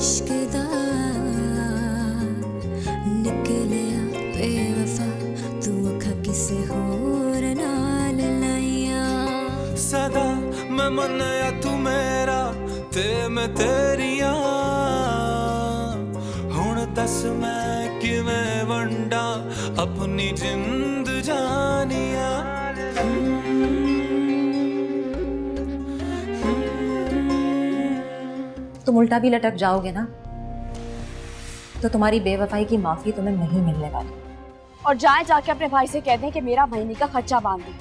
इश्क दा निकलिया बेवफा तू अखा किसे होर नाल लाइया सदा मैं मनया तू मेरा ते मैं तेरिया हुण दस मैं किवें वंडा अपनी जिंद जानिया तुम उल्टा भी लटक जाओगे ना तो तुम्हारी बेवफाई की माफी तुम्हें नहीं मिलने वाली। और जाए जाके अपने भाई से कह दें कि मेरा महीने का खर्चा बांध दे।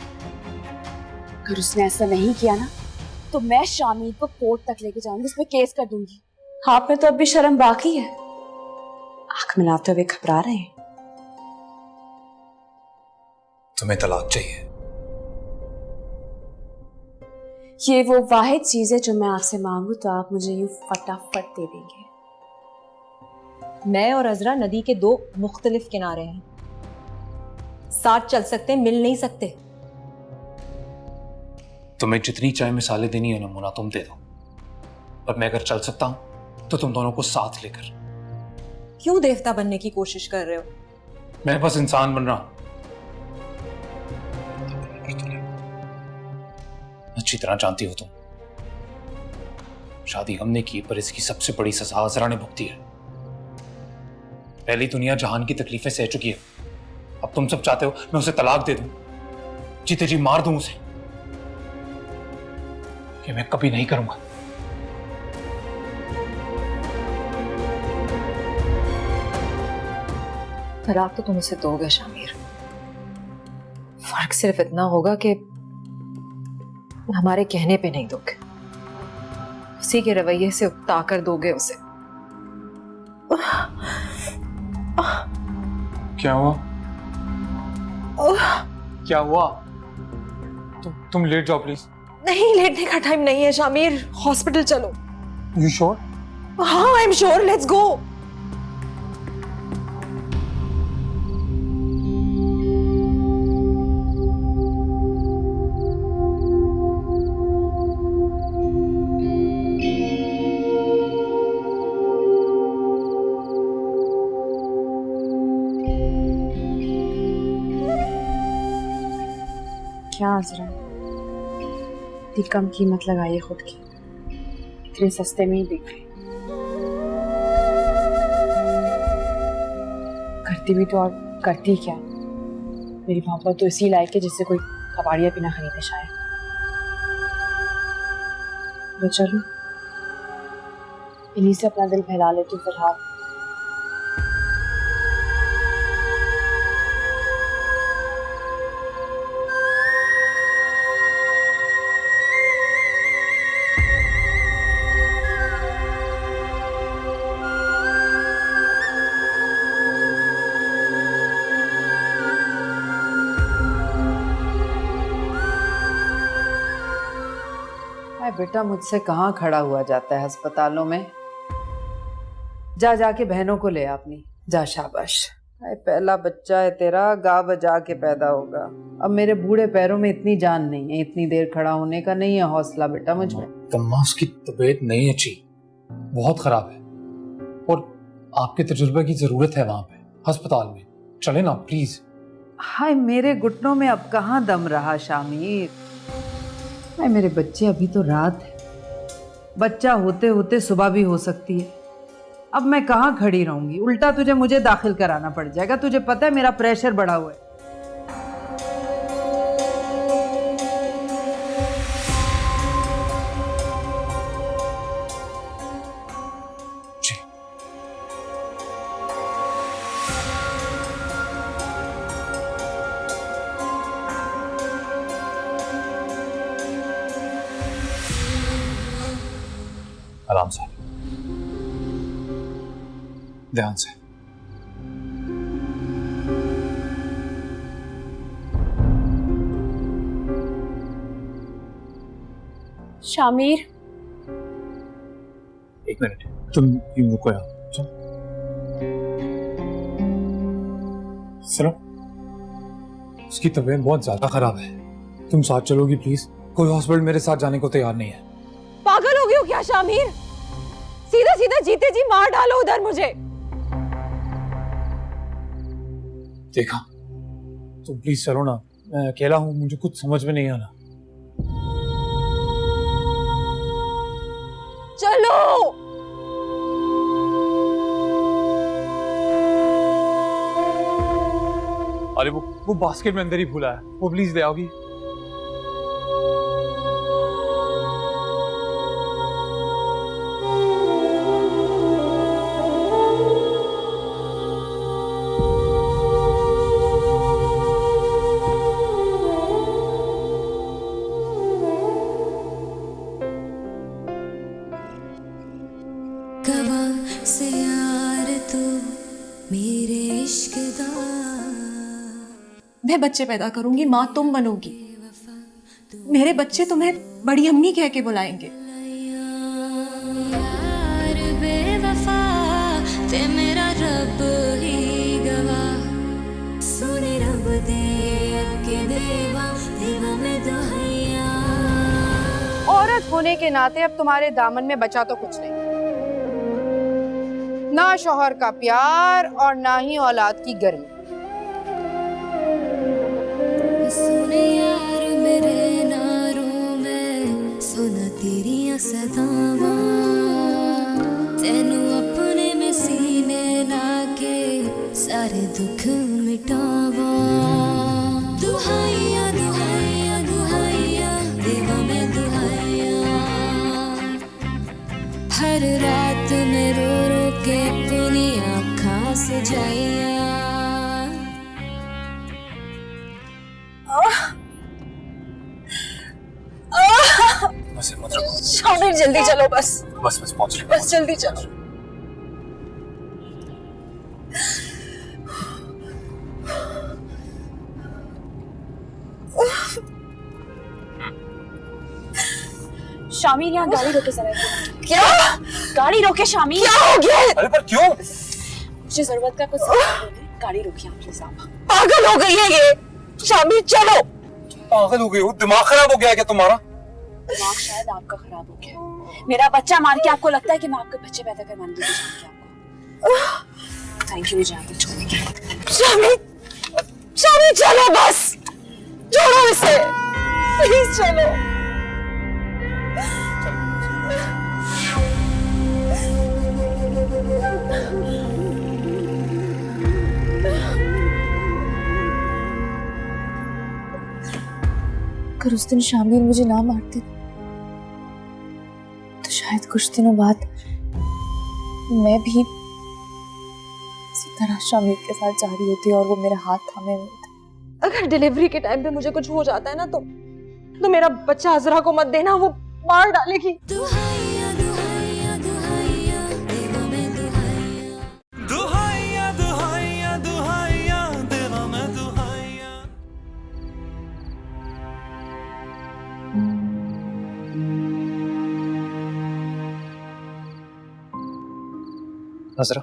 अगर उसने ऐसा नहीं किया ना तो मैं शामिर को कोर्ट तक लेके जाऊंगी, उस पर केस कर दूंगी। आप में तो अब भी शर्म बाकी है, आंख मिलाते हुए घबरा रहे हैं। तुम्हें तलाक चाहिए? ये वो वाहिद चीज है जो मैं आपसे मांगू तो आप मुझे यूं फटाफट दे देंगे। मैं और अजरा नदी के दो मुख्तलिफ किनारे हैं, साथ चल सकते मिल नहीं सकते। तुम्हें जितनी चाहे मिसालें देनी है नमूना तुम दे दो, पर मैं अगर चल सकता हूं तो तुम दोनों को साथ लेकर। क्यों देवता बनने की कोशिश कर रहे हो? मैं बस इंसान बन रहा हूं। अच्छी तरह जानती हो तुम, शादी हमने की पर इसकी सबसे बड़ी सजा अजरा ने भुगती है। पहली दुनिया जहान की तकलीफें सह चुकी है, अब तुम सब चाहते हो मैं उसे तलाक दे दूं, जीते जी मार दूं उसे। ये मैं कभी नहीं करूंगा। तलाक तो तुम उसे दोगे शामिर, फर्क सिर्फ इतना होगा कि हमारे कहने पे नहीं दोगे, उसी के रवैये से उकता कर दोगे उसे। क्या हुआ? क्या हुआ? तुम लेट जाओ प्लीज। नहीं, लेटने का टाइम नहीं है शामिर, हॉस्पिटल चलो। You sure? हाँ, I am sure, let's go. क्या अजरा, इतनी कम कीमत लगाई है खुद की, इतने सस्ते में ही बिक गई। करती भी तो और करती क्या, मेरी मोहब्बत तो इसी लायक है जिससे कोई कबाड़िया भी ना खरीदे शायद। तो चलो इन्हीं से अपना दिल बहला लेती हूँ फिलहाल। बेटा मुझसे कहाँ खड़ा हुआ जाता है अस्पतालों में। जा जाके बहनों को ले अपनी, जा शाबाश। पहला बच्चा है तेरा, गा बजा के पैदा होगा। अब मेरे बूढ़े पैरों में इतनी जान नहीं है, इतनी देर खड़ा होने का नहीं है हौसला बेटा मुझ में। तम्मा उसकी तबीयत नहीं अच्छी, बहुत खराब है और आपके तजुर्बे की जरूरत है वहां पे अस्पताल में। चले ना प्लीज। हाय मेरे घुटनों में अब कहाँ दम रहा शामिर। मेरे बच्चे, अभी तो रात है, बच्चा होते होते सुबह भी हो सकती है। अब मैं कहाँ खड़ी रहूंगी, उल्टा तुझे मुझे दाखिल कराना पड़ जाएगा। तुझे पता है मेरा प्रेशर बढ़ा हुआ है। आराम से, ध्यान से। शामिर, एक मिनट, तुम यूं रुको यार। सुनो, उसकी तबीयत बहुत ज्यादा खराब है, तुम साथ चलोगी प्लीज? कोई हॉस्पिटल मेरे साथ जाने को तैयार नहीं है। पागल हो गए हो क्या शामिर? सीधा सीधा जीते जी मार डालो उधर मुझे। देखा, तुम प्लीज चलो ना, मैं अकेला हूँ, मुझे कुछ समझ में नहीं आ रहा। चलो। अरे वो बास्केट में अंदर ही भूला है, वो प्लीज ले आओगी। कवा से यार तू मेरे इश्क दा। मैं बच्चे पैदा करूंगी, माँ तुम बनोगी। मेरे बच्चे तुम्हें बड़ी अम्मी कह के बुलाएंगे। यार बेवफा ते मेरा रब ही गवा, सुने रब दे के देवा देवा में दुहैया। औरत होने के नाते अब तुम्हारे दामन में बचा तो कुछ नहीं, ना शौहर का प्यार और ना ही औलाद की गर्मी। सुने यार मेरे नारों में सुना तेरिया सदावां, तेनू अपने में सीने लाके सारे दुख मिटावा। दुहाइया दुहाइया दुहाइया देवा में दुहाइया, हर रात में रो रो के अपनी आँखां सजाइया। बस मत रखो। शामिर जल्दी चलो, बस बस पहुंच रहे। बस जल्दी चलो। शामिर, यहाँ गाड़ी रोके जरा। क्या? गाड़ी रोके शामिर। क्या हो गया? अरे पर क्यों? मुझे जरूरत का कुछ गाड़ी रोकिए आप प्लीज। आप पागल हो गई है ये। शामिर चलो। पागल हो गई हो? दिमाग खराब हो गया है क्या तुम्हारा? दिमाग शायद आपका खराब हो गया। मेरा बच्चा मार के आपको लगता है कि मैं आपके बच्चे पैदा करवाने दूंगी आपको। थैंक यू मुझे यहाँ तक छोड़ने के लिए। शामिर, शामिर चलो बस, छोड़ो इसे, प्लीज चलो। अगर उस दिन शामिर मुझे ना मारते तो शायद कुछ दिनों बाद मैं भी इसी तरह शामिर के साथ जा रही होती और वो मेरा हाथ थामे हुए थे। अगर डिलीवरी के टाइम पे मुझे कुछ हो जाता है ना तो मेरा बच्चा अजरा को मत देना, वो मार डालेगी। दुहाइया दुहाइया दुहाइया देवा में दुहाइया, दुहाइया दुहाइया दुहाइया देवा में दुहाइया। नजरा,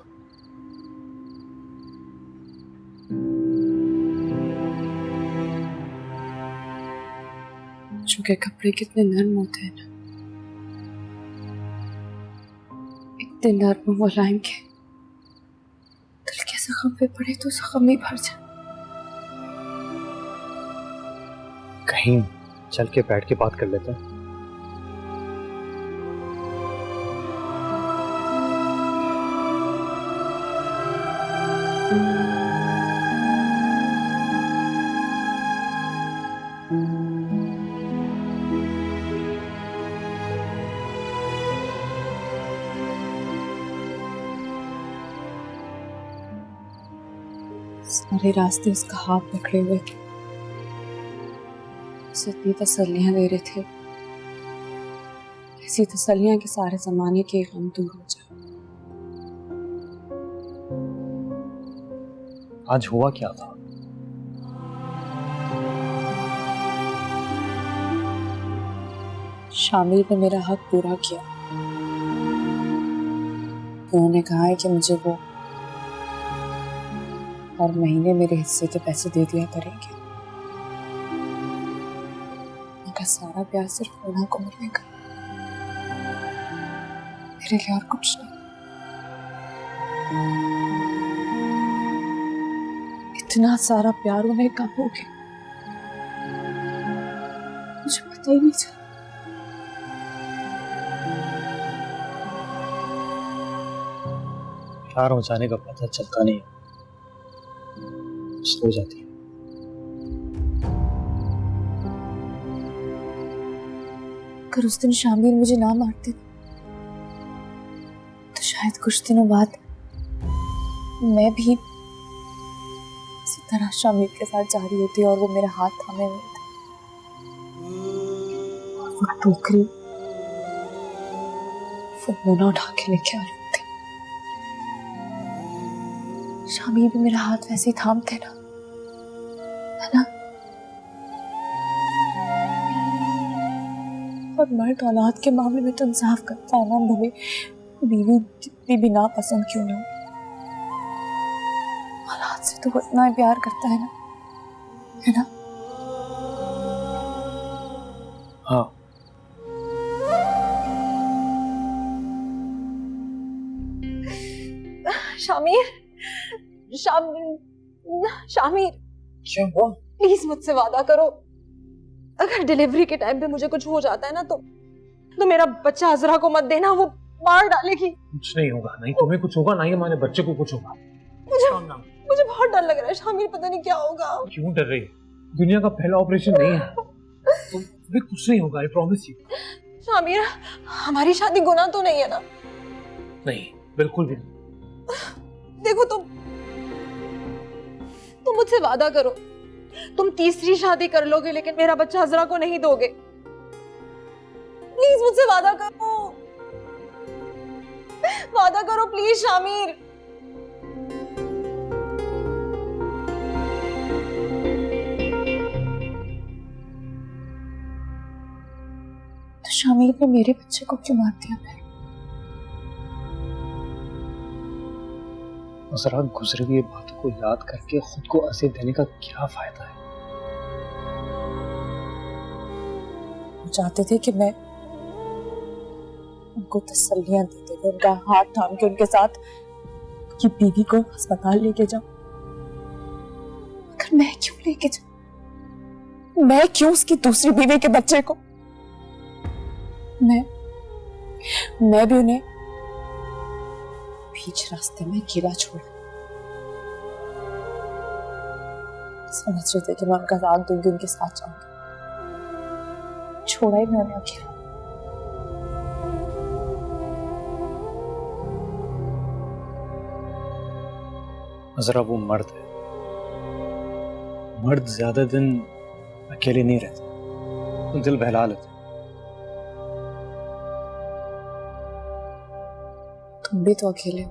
बच्चों के कपड़े कितने नरम होते हैं ना, इतने नरम मुलायम के दिल के जख्म पे पड़े तो जख्म ही भर जाए। कहीं चल के बैठ के बात कर लेते हैं। सारे रास्ते उसका हाथ पकड़े हुए थे, उसे इतनी तसल्लियां दे रहे थे, ऐसी तसल्लियां कि सारे जमाने के गम दूर हो जाए। आज हुआ क्या था? शामिर ने मेरा हक पूरा किया। उन्होंने कहा है कि मुझे वो हर महीने मेरे हिस्से के पैसे दे दिया करेंगे। उनका सारा प्यार सिर्फ उन्हें को मिलेगा। मेरे लिए और कुछ नहीं। इतना सारा प्यार उन्हें कब हो गया मुझे पता ही नहीं चला। प्यार हो जाने का पता चलता नहीं, सो जाती है। अगर उस दिन शामिर मुझे ना मारते तो शायद कुछ दिनों बाद मैं भी इसी तरह शामिर के साथ जा रही होती और वो मेरा हाथ थामे हुए थे और वो टोकरी वो मोना उठा के लेके आ रही थी। शामिर भी मेरा हाथ वैसे ही थामते ना, है ना? और मर्द औलाद के मामले में तो इंसाफ करता है ना, भले बीवी जितनी भी नापसंद क्यों ना हो। औलाद से तो वो इतना ही प्यार करता है ना? हाँ, शामिर, शामिर क्यों हुआ? प्लीज मुझसे वादा करो, अगर डिलीवरी के टाइम पे मुझे कुछ हो जाता है ना तो मेरा बच्चा अजरा को मत देना, वो मार डालेगी। कुछ नहीं होगा, नहीं तुम्हें कुछ होगा, ना ही हमारे बच्चे को कुछ होगा। मुझे बहुत डर लग रहा है शामिर, पता नहीं क्या होगा। क्यों डर रही है? दुनिया का पहला ऑपरेशन नहीं है, तुम्हें कुछ नहीं होगा, आई प्रॉमिस यू। शामिर, हमारी शादी गुनाह तो नहीं है ना? नहीं, बिल्कुल भी नहीं। देखो तुम मुझसे वादा करो, तुम तीसरी शादी कर लोगे लेकिन मेरा बच्चा अजरा को नहीं दोगे। प्लीज मुझसे वादा करो प्लीज शामिर। तो शामिर ने मेरे बच्चे को क्यों मार दिया? जरा गुजरी हुई बातों को याद करके खुद को अज़ियत देने का क्या फायदा है? वो चाहते थे कि मैं उनको तसल्लियां देते थे, उनका हाथ थाम के उनके साथ कि बीवी को अस्पताल लेके जाऊं। मगर मैं क्यों लेके जाऊं? मैं क्यों उसकी दूसरी बीवी के बच्चे को? मैं भी उन्हें बीच रास्ते में अकेला छोड़ा। समझ रहे थे कि मैं उनका साथ दूंगी, उनके साथ जाऊंगी, छोड़ा ही मैं उन्हें अकेला। जरा वो मर्द है, मर्द ज्यादा दिन अकेले नहीं रहते, तो दिल बहला लेते। तुम भी तो अकेले हो।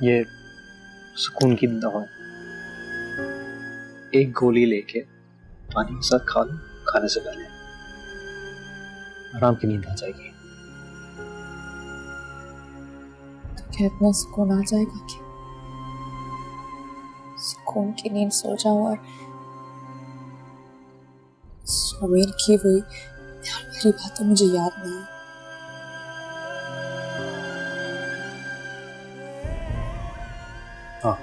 ये सुकून की दवा, एक गोली लेके पानी के साथ खा लो, खाने से पहले आराम की नींद आ जाएगी। तो क्या इतना सुकून आ जाएगा कि सुकून की नींद सो जाऊं और शामिर की वही प्यार भरी बातें मुझे याद ना आए? हाँ,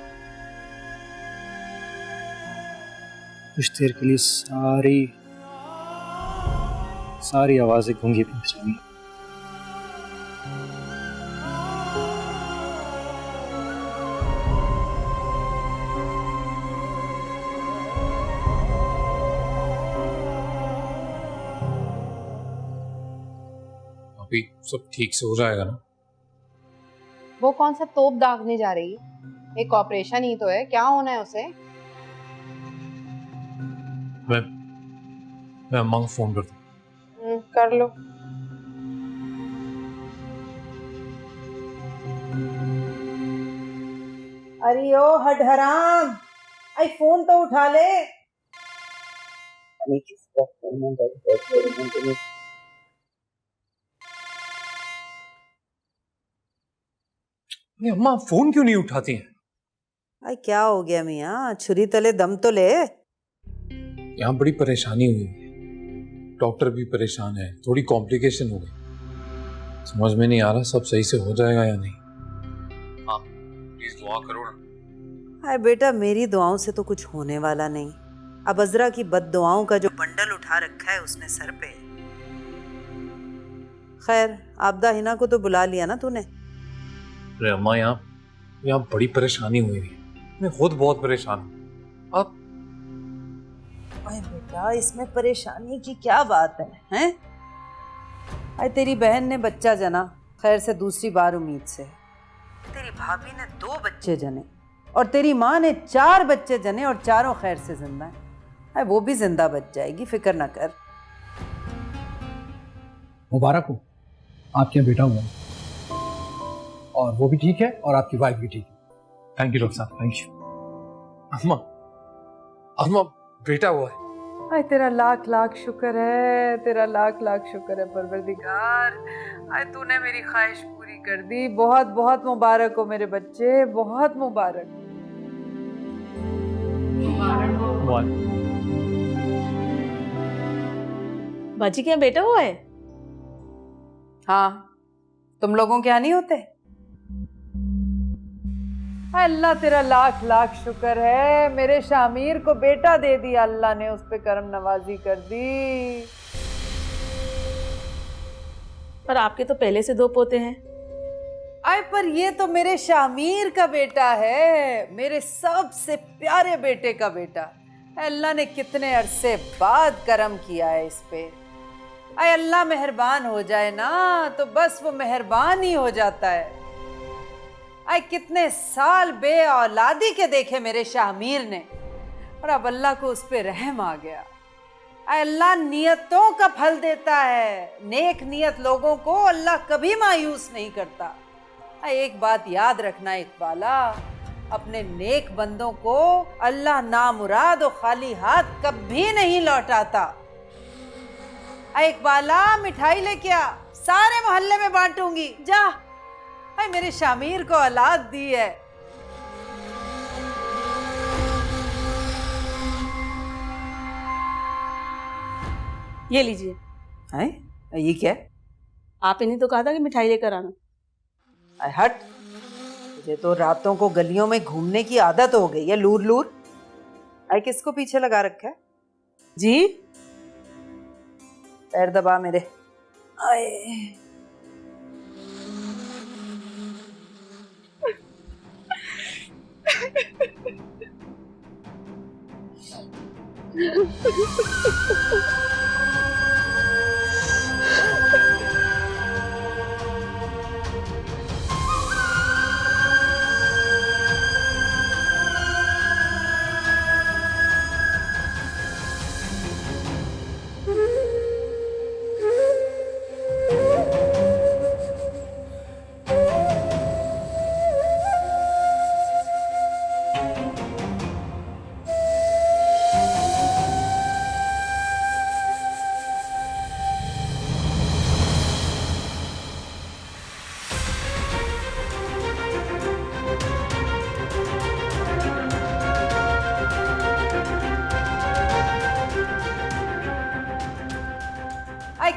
कुछ देर के लिए सारी आवाजें गूंगी बन जाएंगी। अभी सब ठीक से हो जाएगा ना? वो कौन सा तोप दागने जा रही है? एक ऑपरेशन ही तो है, क्या होना है उसे? मैं अम्मा को फोन करता हूँ। कर लो। अरे ओ हडहराम, आई फोन तो उठा ले। अम्मा फोन क्यों नहीं उठाती हैं? आई क्या हो गया मियाँ, छुरी तले दम तो ले। यहाँ बड़ी परेशानी हुई है, डॉक्टर भी परेशान है, थोड़ी कॉम्प्लिकेशन हो गई। समझ में नहीं आ रहा सब सही से हो जाएगा या नहीं। हाँ प्लीज दुआ करो ना। अरे बेटा, मेरी दुआओं से तो कुछ होने वाला नहीं। अब अजरा की बद्दुआओं का जो बंडल उठा रखा है उसने सर पे। खैर, आपदा हिना को तो बुला लिया ना तूने? अरे अम्मा, यहाँ बड़ी परेशानी हुई है, मैं खुद बहुत परेशान हूँ। अब अरे बेटा, इसमें परेशानी की क्या बात है, हैं? अरे तेरी बहन ने बच्चा जना, खैर से दूसरी बार उम्मीद से। तेरी भाभी ने 2 बच्चे जने और तेरी माँ ने 4 बच्चे जने और चारों खैर से जिंदा हैं। अरे वो भी जिंदा बच जाएगी, फिक्र ना कर। मुबारक हो, आपके यहाँ बेटा हुआ है और वो भी ठीक है और आपकी वाइफ भी ठीक है। थैंक यू डॉक्टर साहब, थैंक यू। अम्मा बेटा हुआ है। अरे तेरा लाख लाख शुक्र है, तेरा लाख लाख शुक्र है परवरदिगार। अरे तूने मेरी ख्वाहिश पूरी कर दी। बहुत बहुत मुबारक हो मेरे बच्चे, बहुत मुबारक। बाजी के यहाँ बेटा हुआ है? हाँ, तुम लोगों के यहाँ नहीं होते? अल्लाह तेरा लाख लाख शुक्र है, मेरे शामीर को बेटा दे दिया अल्लाह ने, उस पे करम नवाजी कर दी। पर आपके तो पहले से 2 पोते हैं। आए पर ये तो मेरे शामीर का बेटा है, मेरे सबसे प्यारे बेटे का बेटा। अल्लाह ने कितने अरसे बाद करम किया है इस पे। आए अल्लाह मेहरबान हो जाए ना तो बस वो मेहरबान ही हो जाता है। आए कितने साल बे औलादी के देखे मेरे शामीर ने, और अब अल्लाह को उस पे रहम आ गया। आए अल्लाह नियतों का फल देता है, नेक नियत लोगों को अल्लाह कभी मायूस नहीं करता। आए एक बात याद रखना इकबाला, अपने नेक बंदों को अल्लाह नामुराद और खाली हाथ कभी नहीं लौटाता। आए इकबाला, मिठाई लेके आ, सारे मोहल्ले में बांटूंगी, जा। आए मेरे शामीर को औलाद दी है। ये लीजिए। हैं? ये क्या है? आप इन्हें तो कहा था कि मिठाई लेकर आना। आए हट, तुझे तो रातों को गलियों में घूमने की आदत हो गई है, लूर लूर। आए किसको पीछे लगा रखा है? जी पैर दबा मेरे। आए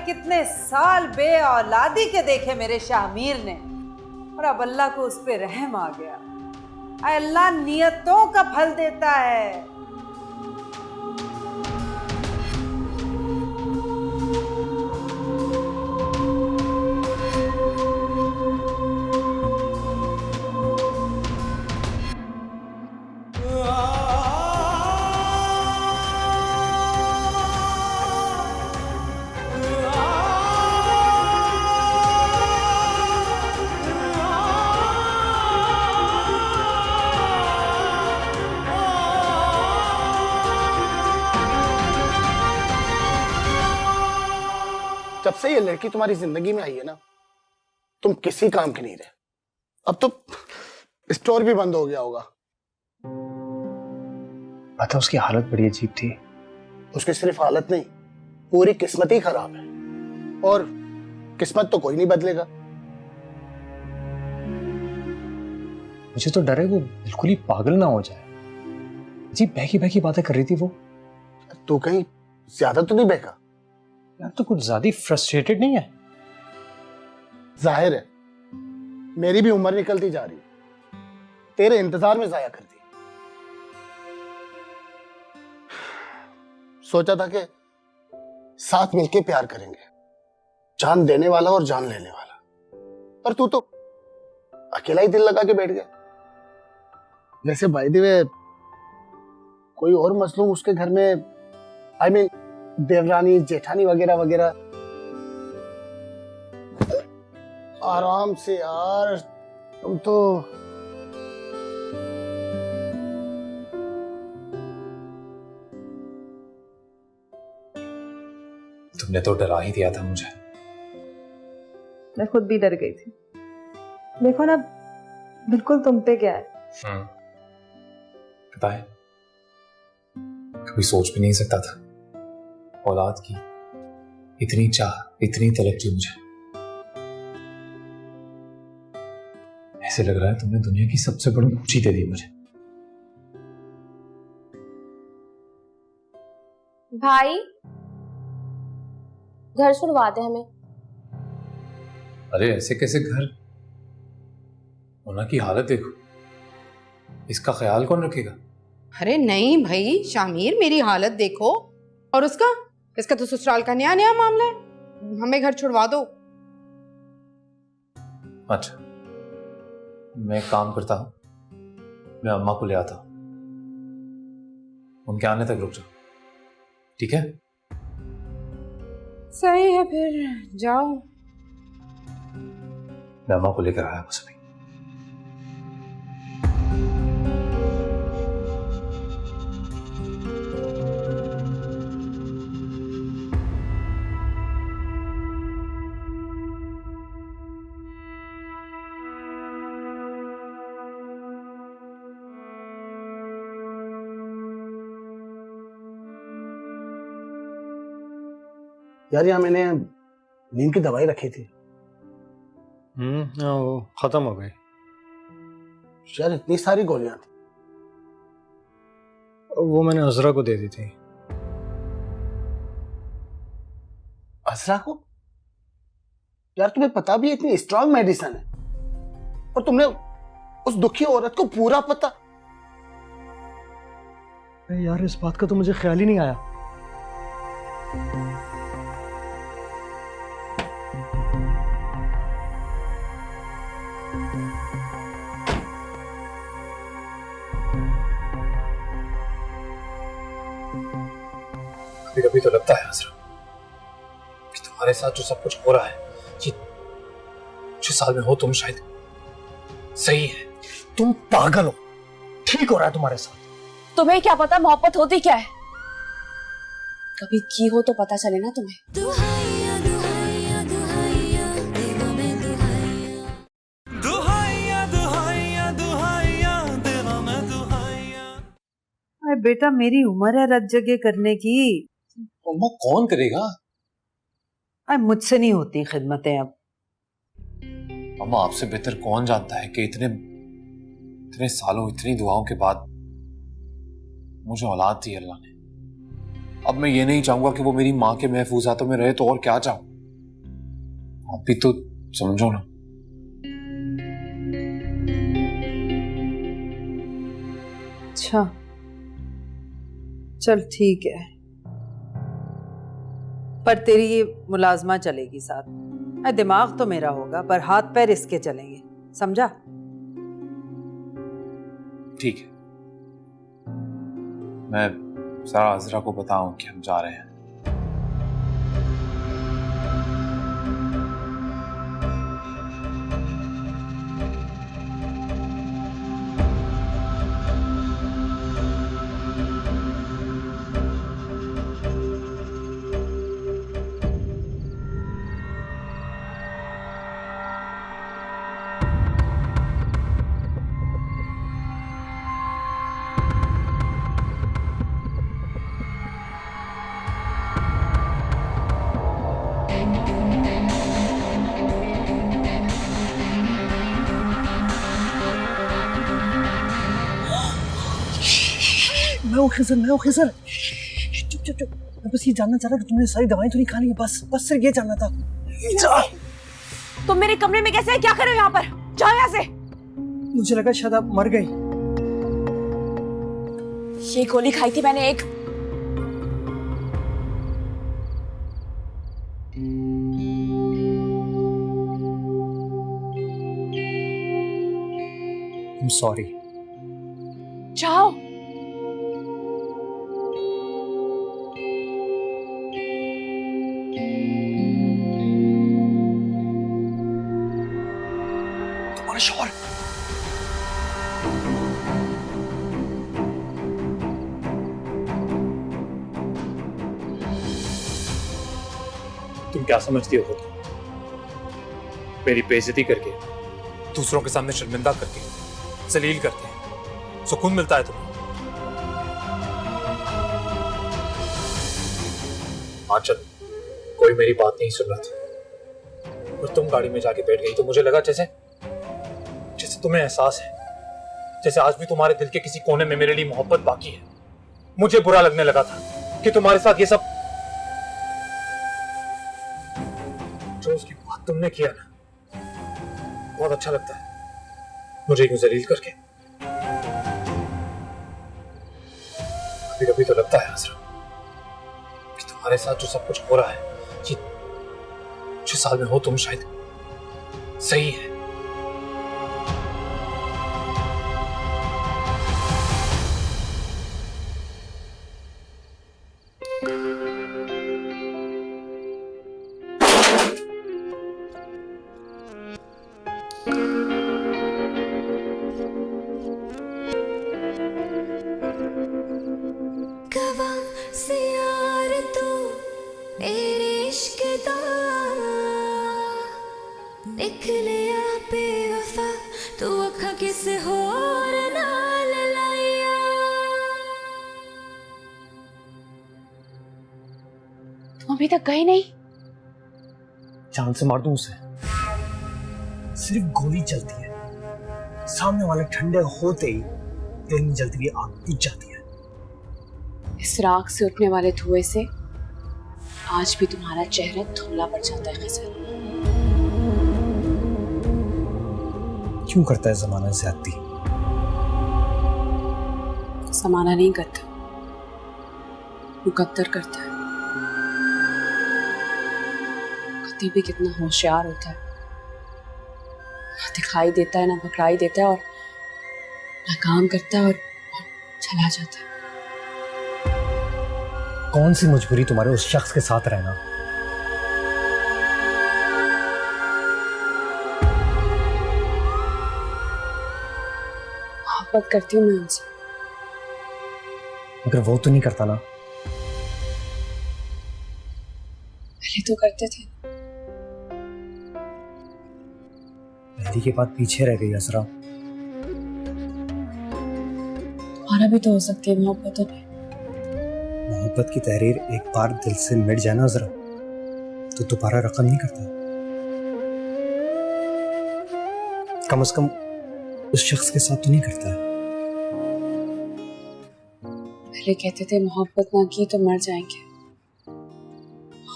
कितने साल बे औलादी के देखे मेरे शामीर ने, और अब अल्लाह को उस पे रहम आ गया। अल्लाह नियतों का फल देता है। जब से ये लड़की तुम्हारी जिंदगी में आई है ना, तुम किसी काम के नहीं रहे। अब तो स्टोर भी बंद हो गया होगा। पता, उसकी हालत बड़ी अजीब थी। उसकी सिर्फ हालत नहीं, पूरी किस्मत ही खराब है, और किस्मत तो कोई नहीं बदलेगा। मुझे तो डर है वो बिल्कुल ही पागल ना हो जाए। जी बहकी बहकी बातें कर रही थी वो। तू कहीं ज्यादा तो नहीं बहका? यार तो कुछ ज्यादा फ्रस्ट्रेटेड नहीं है? जाहिर है मेरी भी उम्र निकलती जा रही है, तेरे इंतजार में जाया कर दी। सोचा था कि साथ मिलके प्यार करेंगे, जान देने वाला और जान लेने वाला, पर तू तो अकेला ही दिल लगा के बैठ गया। वैसे बाय द वे कोई और मजलूम उसके घर में, आई मीन देवरानी जेठानी वगैरह वगैरह? आराम से यार, तुम तो तुमने तो डरा ही दिया था मुझे। मैं खुद भी डर गई थी। देखो ना, बिल्कुल तुम पे क्या है। पता है, कभी सोच भी नहीं सकता था औलाद की इतनी चाह, इतनी तलब थी मुझे। ऐसे लग रहा है तुमने दुनिया की सबसे बड़ी खुशी दे दी मुझे। भाई घर छुड़वा दे हमें। अरे ऐसे कैसे घर? मोना की हालत देखो, इसका ख्याल कौन रखेगा? अरे नहीं भाई शामिर, मेरी हालत देखो। और इसका तो ससुराल का नया नया मामला है, हमें घर छुड़वा दो। अच्छा, मैं एक काम करता हूं, मैं अम्मा को ले आता हूं, उनके आने तक रुक जाओ, ठीक है? सही है, फिर जाओ। मैं अम्मा को लेकर आया बस अभी। यार यहाँ मैंने नींद की दवाई रखी थी। वो खत्म हो गई। यार इतनी सारी गोलियां थी। वो मैंने अजरा को दे दी थी। अजरा को? यार तुम्हें पता भी है इतनी स्ट्रांग मेडिसिन है, और तुमने उस दुखी औरत को पूरा पता? यार इस बात का तो मुझे ख्याल ही नहीं आया। कभी कभी तो लगता है अजरा कि तुम्हारे साथ जो सब कुछ हो रहा है, ये 6 साल में हो तुम शायद सही है। तुम पागल हो, ठीक हो रहा है तुम्हारे साथ। तुम्हें क्या पता मोहब्बत होती क्या है? कभी की हो तो पता चले ना तुम्हें। दुहाइया दुहाइया दुहाइया देवों में दुहाइया, दुहाइया दुहाइया दुहाइया देवों में दुहाइया। अरे बेटा, मेरी उम्र है रत जगह करने की। अम्मा कौन करेगा? अरे मुझसे नहीं होती खिदमतें अब। अम्मा आपसे बेहतर कौन जानता है कि इतने सालों, इतनी दुआओं के बाद मुझे औलाद दी अल्लाह ने। अब मैं ये नहीं चाहूंगा कि वो मेरी माँ के महफूजातों में रहे, तो और क्या चाहूं? आप भी तो समझो ना। अच्छा चल ठीक है, पर तेरी ये मुलाजमा चलेगी साथ। अरे दिमाग तो मेरा होगा, पर हाथ पैर इसके चलेंगे, समझा? ठीक है, मैं सारा अजरा को बताऊं कि हम जा रहे हैं। मैं हूँ खिजर। चुप चुप चुप। मैं बस ये जानना चाह रहा था कि तुमने सारी दवाएं तो नहीं खा ली है, बस सिर्फ ये जानना था। तुम मेरे कमरे में कैसे? क्या कर रहे हो यहाँ पर? जाओ यहाँ से। मुझे लगा शायद आप मर गई। ये गोली खाई थी मैंने एक। I'm sorry। जाओ। तुम्हारा शौहर। तुम क्या समझती हो खुद को? मेरी बेइज्जती करके, दूसरों के सामने शर्मिंदा करके, जलील करके सुकून मिलता है तुम्हें? आंचल, कोई मेरी बात नहीं सुन रहा था और तुम गाड़ी में जाके बैठ गई तो मुझे लगा जैसे तुम्हें एहसास है, जैसे आज भी तुम्हारे दिल के किसी कोने में मेरे लिए मोहब्बत बाकी है। मुझे बुरा लगने लगा था कि तुम्हारे साथ ये सब जो उसकी बात तुमने किया ना, बहुत अच्छा लगता है मुझे यूं जलील करके। कभी कभी तो लगता है हजरा कि तुम्हारे साथ जो सब कुछ हो रहा है, ये 6 साल में हो तुम शायद सही है। अभी तक गए नहीं? जान से मार दूं उसे। सिर्फ गोली चलती है, सामने वाले ठंडे होते ही दिल में जलती हुई आग बुझ जाती है। इस राख से उठने वाले धुएं से आज भी तुम्हारा चेहरा धुंधला पड़ जाता है खिजर। क्यों करता है जमाना ज्यादती? जमाना नहीं करता, मुकद्दर करता है। मुकद्दर भी कितना होशियार होता है, ना दिखाई देता है ना पकड़ाई देता है, और ना काम करता है और चला जाता है। कौन सी मजबूरी तुम्हारे उस शख्स के साथ रहना? मोहब्बत करती हूँ मैं उनसे। मगर वो तो नहीं करता ना। पहले तो करते थे, पहली के बाद पीछे रह गई असरा। तुम्हारा भी तो हो सकती है मोहब्बत। मोहब्बत की तहरीर एक बार दिल से मिट जाए ना जरा, तो दोबारा रकम नहीं करता। कम से कम उस शख्स के साथ तो नहीं करता है। पहले कहते थे मोहब्बत ना की तो मर जाएंगे,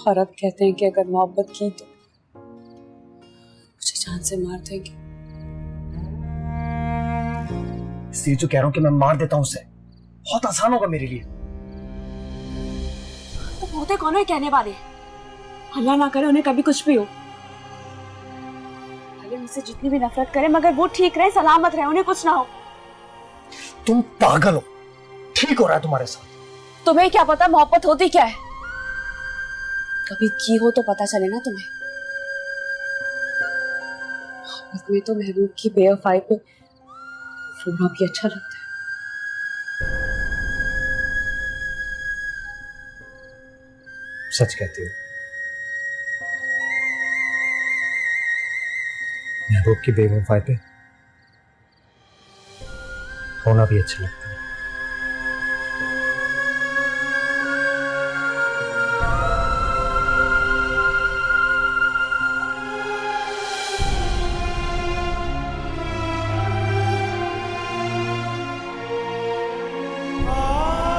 और अब कहते हैं कि अगर मोहब्बत की तो मुझे जान से मार देंगे। इसलिए तो कह रहा हूं कि मैं मार देता हूं उसे, बहुत आसान होगा मेरे लिए। तो होते कौन है कहने वाले? अल्लाह ना करे उन्हें कभी कुछ भी हो। भले मुझसे जितनी भी नफरत करे, मगर वो ठीक रहे, सलामत रहे, उन्हें कुछ ना हो। तुम पागल हो, ठीक हो रहा है तुम्हारे साथ। तुम्हें क्या पता मोहब्बत होती क्या है? कभी की हो तो पता चले ना तुम्हें। मोहब्बत में तो महबूब की बेवफाई पे रोना भी अच्छा लगता है। सच कहती हो, महबूब की बेवफाई पे रोना भी अच्छा लगता है। आ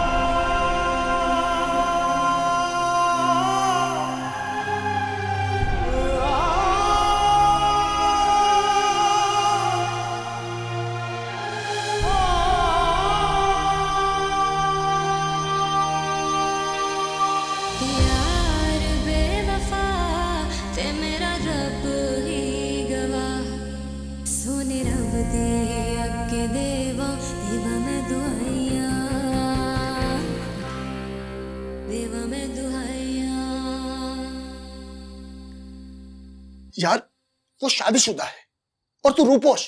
यार वो शादीशुदा है और तू रूपोश।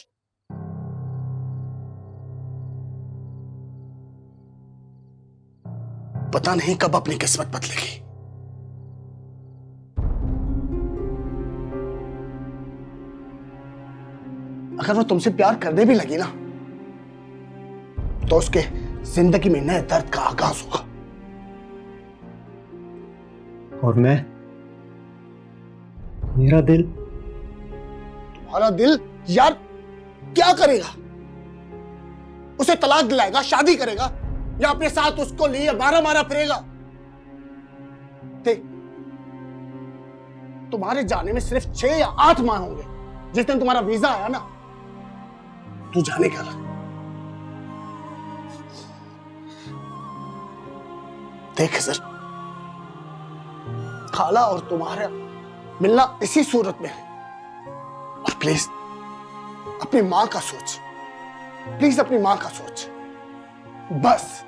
पता नहीं कब अपनी किस्मत बदलेगी। अगर वो तुमसे प्यार करने भी लगी ना तो उसके जिंदगी में नए दर्द का आगाज होगा। और मेरा दिल? तुम्हारा दिल यार क्या करेगा? उसे तलाक दिलाएगा, शादी करेगा, या अपने साथ उसको लिए मारा मारा फिरेगा? देख, तुम्हारे जाने में सिर्फ 6 या 8 माह होंगे। जिस दिन तुम्हारा वीजा आया ना, तू जाने का। देख सर, खाला और तुम्हारा मिलना इसी सूरत में है। और प्लीज अपनी मां का सोच, प्लीज अपनी मां का सोच, बस।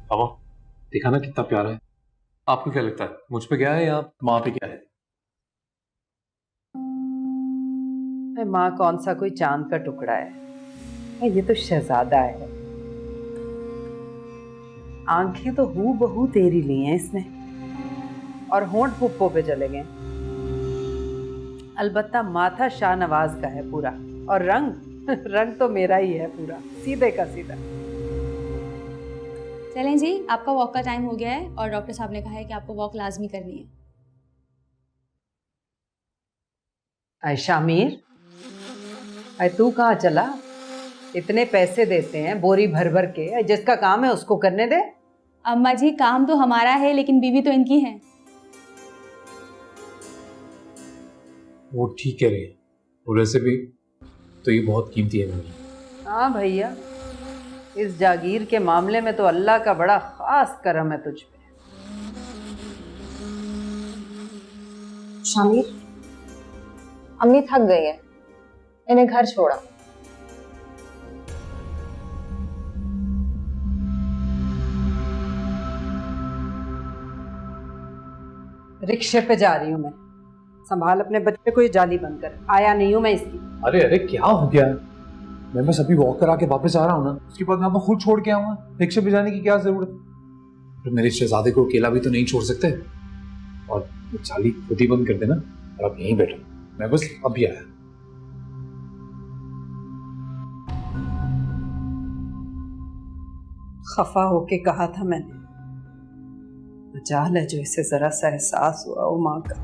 बाबा देखा ना कितना प्यारा है। आपको क्या लगता है मुझ पे क्या है या माँ पे क्या है? माँ कौन सा कोई चांद का टुकड़ा है, ये तो शहजादा है। आंखें तो हूबहू तेरी ली हैं इसने, और होंठ पुप्पो पे चले गए। अलबत्ता माथा शाहनवाज का है पूरा, और रंग तो मेरा ही है पूरा, सीधे का सीधा। चलें जी, आपका वॉक का टाइम हो गया है और डॉक्टर साहब ने कहा है कि आपको वॉक लाजमी करनी है। अय शामिर, अय तू कहाँ चला? इतने पैसे देते हैं बोरी भर भर के, जिसका काम है उसको करने दे। अम्मा जी काम तो हमारा है लेकिन बीवी तो इनकी है। वो ठीक कह रही है, और वैसे भी तो ये बहुत कीमती है मेरी। हाँ भैया, इस जागीर के मामले में तो अल्लाह का बड़ा खास करम है तुझ पे। शामिर, अम्मी थक गई है, इन्हें घर छोड़ा। रिक्शे पे जा रही हूँ मैं, संभाल अपने बच्चे को, ये जाली बंद कर। आया नहीं हूँ मैं इसकी। अरे अरे क्या हो गया? मैं बस अभी वॉक करा के वापस आ रहा हूँ ना, उसके बाद मैं आपको खुद छोड़ के आऊंगा। रिक्शे पे जाने की क्या जरूरत है? तो मेरे शहजादे को अकेला भी तो नहीं छोड़ सकते, और जाली खुद ही बंद कर देना और आप यहीं बैठो। मैं बस अभी आया। खफा होके कहा था मैंने, मजाल है जो इसे जरा सा एहसास हुआ वो माँ का।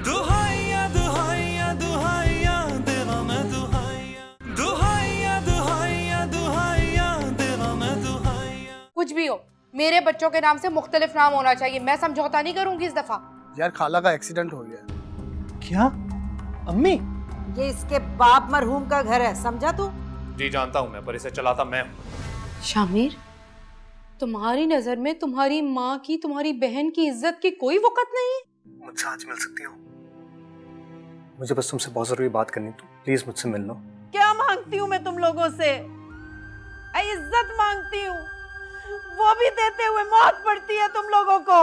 दुहाइया दुहाइया दुहाइया देवा मैं दुहाइया, दुहाइया दुहाइया दुहाइया देवा मैं दुहाइया। कुछ भी हो, मेरे बच्चों के नाम से मुख्तलिफ नाम होना चाहिए। मैं समझौता नहीं करूंगी इस दफा। यार खाला का एक्सीडेंट हो गया। क्या? अम्मी? ये इसके बाप मरहूम का घर है, समझा तू? जी जानता हूँ मैं, पर इसे चलाता मैं हूँ। शामिर, तुम्हारी नजर में तुम्हारी माँ की, तुम्हारी बहन की इज्जत की कोई वक़्त नहीं है? मुझसे आज मिल सकती हो? मुझे बस तुमसे बहुत जरूरी बात करनी, तो प्लीज मुझसे मिल लो। क्या मांगती हूँ मैं तुम लोगों से? इज्जत मांगती हूँ, वो भी देते हुए मौत पड़ती है तुम लोगों को।